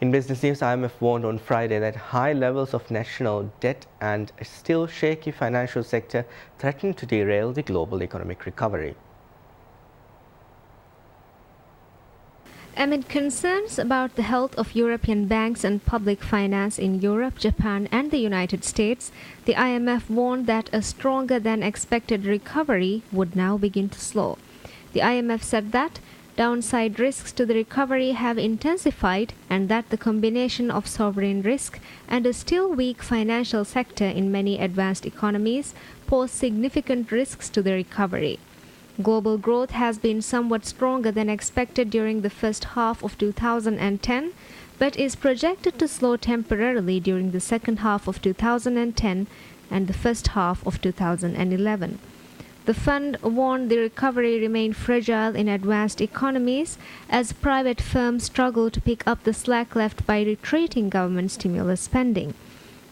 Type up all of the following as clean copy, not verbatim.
In business news, IMF warned on Friday that high levels of national debt and a still shaky financial sector threaten to derail the global economic recovery. Amid concerns about the health of European banks and public finance in Europe, Japan and the United States, the IMF warned that a stronger than expected recovery would now begin to slow. The IMF said that downside risks to the recovery have intensified and that the combination of sovereign risk and a still weak financial sector in many advanced economies pose significant risks to the recovery. Global growth has been somewhat stronger than expected during the first half of 2010, but is projected to slow temporarily during the second half of 2010 and the first half of 2011. The fund warned the recovery remained fragile in advanced economies as private firms struggle to pick up the slack left by retreating government stimulus spending.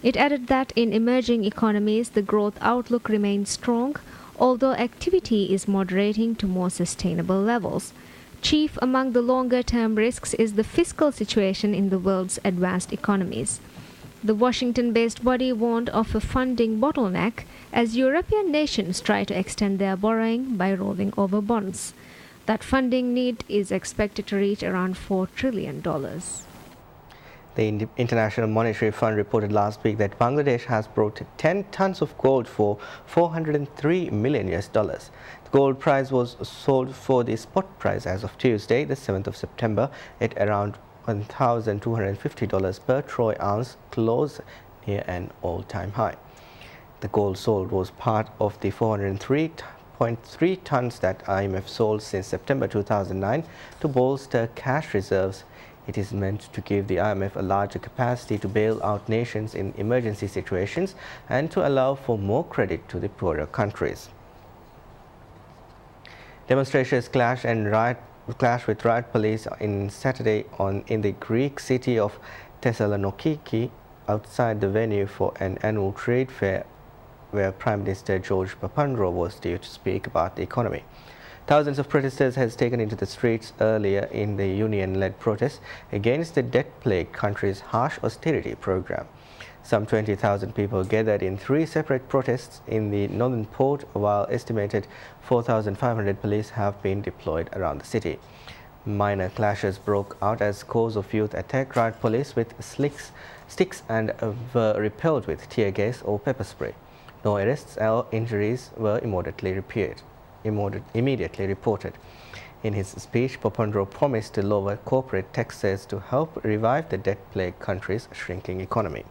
It added that in emerging economies, the growth outlook remains strong, although activity is moderating to more sustainable levels. Chief among the longer-term risks is the fiscal situation in the world's advanced economies. The Washington-based body warned of a funding bottleneck as European nations try to extend their borrowing by rolling over bonds. That funding need is expected to reach around $4 trillion. The International Monetary Fund reported last week that Bangladesh has brought 10 tons of gold for $403 million. The gold price was sold for the spot price as of Tuesday, the 7th of September, at around $1,250 per troy ounce, close near an all-time high. The gold sold was part of the 403.3 tons that IMF sold since September 2009 to bolster cash reserves. It is meant to give the IMF a larger capacity to bail out nations in emergency situations and to allow for more credit to the poorer countries. Demonstrations clashed with riot police in the Greek city of Thessaloniki outside the venue for an annual trade fair where Prime Minister George Papandreou was due to speak about the economy. Thousands of protesters has taken into the streets earlier in the union-led protest against the debt-plagued country's harsh austerity program. Some 20,000 people gathered in 3 separate protests in the northern port, while estimated 4,500 police have been deployed around the city. Minor clashes broke out as scores of youth attacked riot police with sticks and were repelled with tear gas or pepper spray. No arrests or injuries were immediately reported. In his speech, Papandreou promised to lower corporate taxes to help revive the debt-plagued country's shrinking economy.